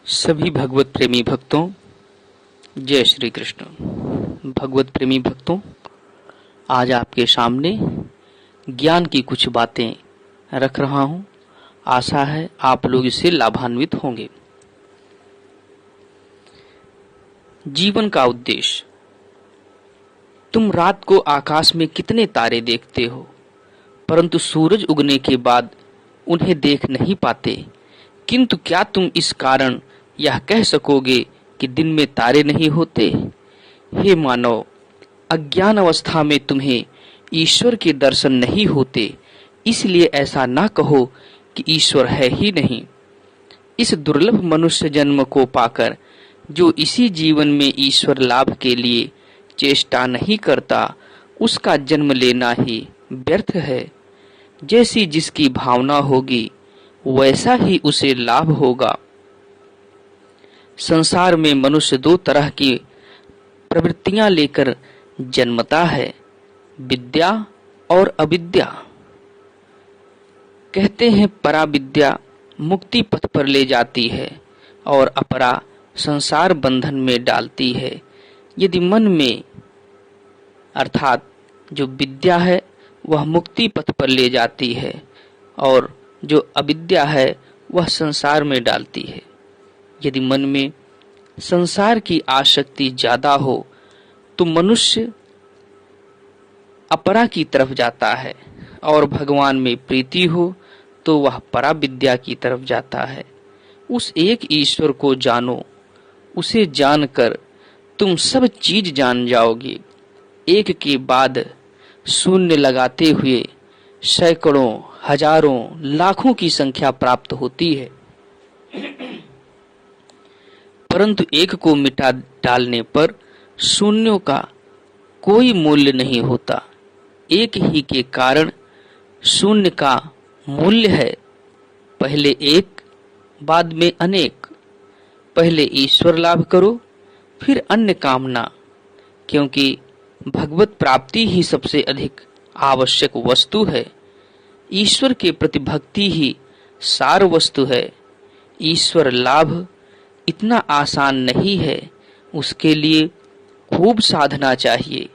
सभी भगवत प्रेमी भक्तों, जय श्री कृष्ण। भगवत प्रेमी भक्तों, आज आपके सामने ज्ञान की कुछ बातें रख रहा हूं। आशा है आप लोग इससे लाभान्वित होंगे। जीवन का उद्देश्य। तुम रात को आकाश में कितने तारे देखते हो, परंतु सूरज उगने के बाद उन्हें देख नहीं पाते। किंतु क्या तुम इस कारण यह कह सकोगे कि दिन में तारे नहीं होते? हे मानव, अज्ञान अवस्था में तुम्हें ईश्वर के दर्शन नहीं होते, इसलिए ऐसा ना कहो कि ईश्वर है ही नहीं। इस दुर्लभ मनुष्य जन्म को पाकर जो इसी जीवन में ईश्वर लाभ के लिए चेष्टा नहीं करता, उसका जन्म लेना ही व्यर्थ है। जैसी जिसकी भावना होगी वैसा ही उसे लाभ होगा। संसार में मनुष्य दो तरह की प्रवृत्तियां लेकर जन्मता है, विद्या और अविद्या। कहते हैं पराविद्या मुक्ति पथ पर ले जाती है और अपरा संसार बंधन में डालती है। यदि मन में अर्थात जो विद्या है वह मुक्ति पथ पर ले जाती है और जो अविद्या है वह संसार में डालती है। यदि मन में संसार की आसक्ति ज्यादा हो तो मनुष्य अपरा की तरफ जाता है, और भगवान में प्रीति हो तो वह पराविद्या की तरफ जाता है। उस एक ईश्वर को जानो, उसे जानकर तुम सब चीज जान जाओगे। एक के बाद शून्य लगाते हुए सैकड़ों, हजारों, लाखों की संख्या प्राप्त होती है, परंतु एक को मिटा डालने पर शून्यों का कोई मूल्य नहीं होता। एक ही के कारण शून्य का मूल्य है। पहले एक, बाद में अनेक। पहले ईश्वर लाभ करो, फिर अन्य कामना, क्योंकि भगवत प्राप्ति ही सबसे अधिक आवश्यक वस्तु है। ईश्वर के प्रति भक्ति ही सार वस्तु है। ईश्वर लाभ इतना आसान नहीं है, उसके लिए खूब साधना चाहिए।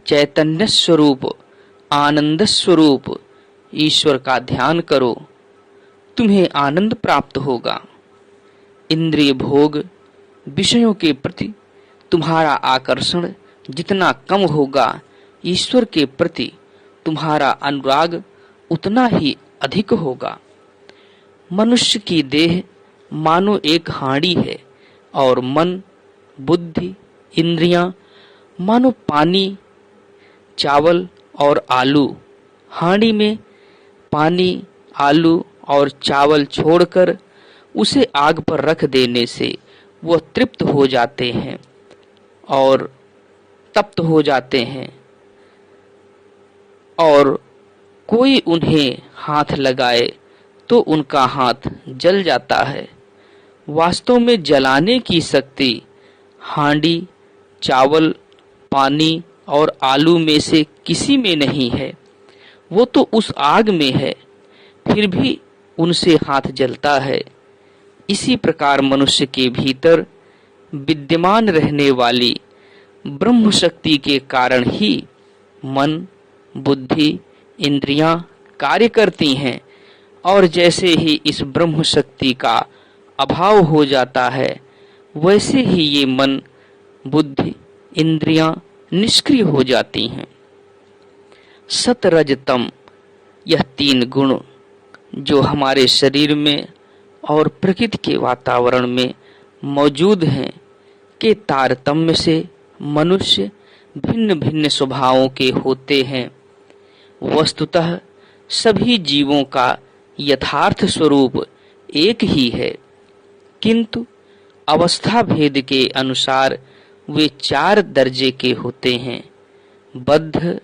चैतन्य स्वरूप, आनंद स्वरूप ईश्वर का ध्यान करो, तुम्हें आनंद प्राप्त होगा। इंद्रिय भोग, विषयों के प्रति तुम्हारा आकर्षण जितना कम होगा, ईश्वर के प्रति तुम्हारा अनुराग उतना ही अधिक होगा। मनुष्य की देह मानो एक हांडी है और मन, बुद्धि, इंद्रियां मानो पानी, चावल और आलू। हांडी में पानी, आलू और चावल छोड़कर उसे आग पर रख देने से वह तृप्त हो जाते हैं और तप्त हो जाते हैं, और कोई उन्हें हाथ लगाए तो उनका हाथ जल जाता है। वास्तव में जलाने की शक्ति हांडी, चावल, पानी और आलू में से किसी में नहीं है। वो तो उस आग में है, फिर भी उनसे हाथ जलता है। इसी प्रकार मनुष्य के भीतर विद्यमान रहने वाली ब्रह्म शक्ति के कारण ही मन, बुद्धि, इंद्रियां कार्य करती हैं, और जैसे ही इस ब्रह्म शक्ति का अभाव हो जाता है, वैसे ही ये मन, बुद्धि, इंद्रियां निष्क्रिय हो जाती हैं। सत, रज, तम, यह तीन गुण जो हमारे शरीर में और प्रकृति के वातावरण में मौजूद हैं, के तारतम्य से मनुष्य भिन्न भिन्न स्वभावों के होते हैं। वस्तुतः सभी जीवों का यथार्थ स्वरूप एक ही है, किंतु अवस्था भेद के अनुसार वे चार दर्जे के होते हैं: बद्ध,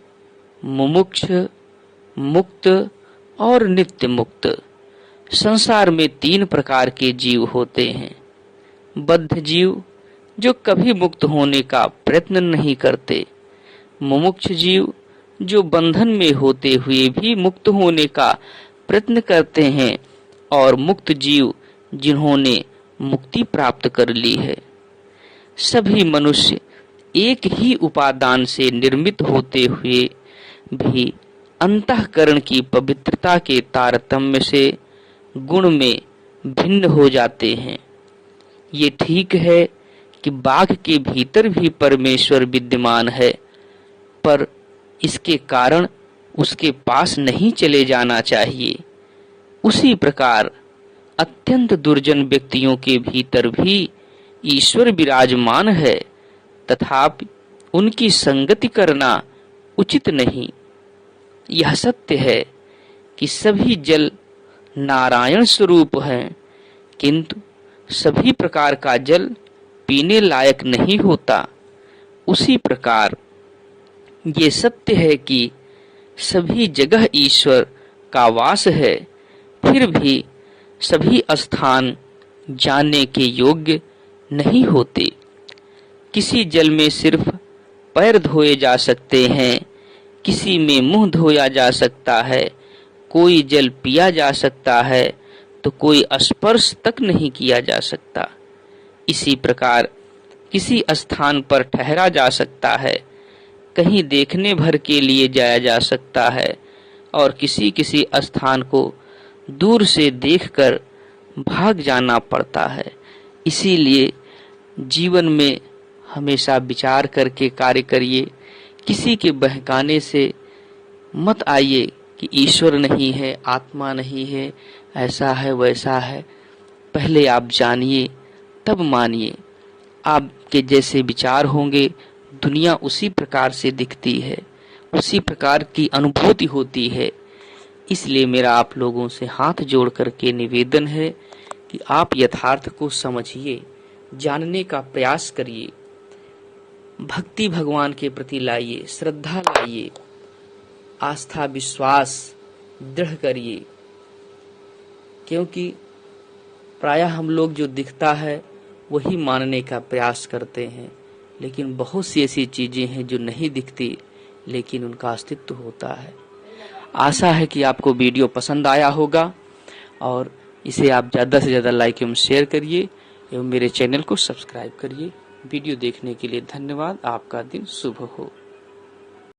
मुमुक्ष, मुक्त और नित्य मुक्त। संसार में तीन प्रकार के जीव होते हैं: बद्ध जीव जो कभी मुक्त होने का प्रयत्न नहीं करते, मुमुक्ष जीव जो बंधन में होते हुए भी मुक्त होने का प्रयत्न करते हैं, और मुक्त जीव जिन्होंने मुक्ति प्राप्त कर ली है। सभी मनुष्य एक ही उपादान से निर्मित होते हुए भी अंतःकरण की पवित्रता के तारतम्य से गुण में भिन्न हो जाते हैं। ये ठीक है कि बाघ के भीतर भी परमेश्वर विद्यमान है, पर इसके कारण उसके पास नहीं चले जाना चाहिए। उसी प्रकार अत्यंत दुर्जन व्यक्तियों के भीतर भी ईश्वर विराजमान है, तथापि उनकी संगति करना उचित नहीं। यह सत्य है कि सभी जल नारायण स्वरूप हैं, किंतु सभी प्रकार का जल पीने लायक नहीं होता। उसी प्रकार ये सत्य है कि सभी जगह ईश्वर का वास है, फिर भी सभी स्थान जानने के योग्य नहीं होते। किसी जल में सिर्फ पैर धोए जा सकते हैं, किसी में मुंह धोया जा सकता है, कोई जल पिया जा सकता है तो कोई स्पर्श तक नहीं किया जा सकता। इसी प्रकार किसी स्थान पर ठहरा जा सकता है, कहीं देखने भर के लिए जाया जा सकता है और किसी किसी स्थान को दूर से देखकर भाग जाना पड़ता है। इसीलिए जीवन में हमेशा विचार करके कार्य करिए। किसी के बहकाने से मत आइए कि ईश्वर नहीं है, आत्मा नहीं है, ऐसा है वैसा है। पहले आप जानिए तब मानिए। आपके जैसे विचार होंगे, दुनिया उसी प्रकार से दिखती है, उसी प्रकार की अनुभूति होती है। इसलिए मेरा आप लोगों से हाथ जोड़ करके निवेदन है कि आप यथार्थ को समझिए, जानने का प्रयास करिए, भक्ति भगवान के प्रति लाइए, श्रद्धा लाइए, आस्था विश्वास दृढ़ करिए। क्योंकि प्रायः हम लोग जो दिखता है वही मानने का प्रयास करते हैं, लेकिन बहुत सी ऐसी चीजें हैं जो नहीं दिखती लेकिन उनका अस्तित्व होता है। आशा है कि आपको वीडियो पसंद आया होगा और इसे आप ज़्यादा से ज़्यादा लाइक एवं शेयर करिए एवं मेरे चैनल को सब्सक्राइब करिए। वीडियो देखने के लिए धन्यवाद। आपका दिन शुभ हो।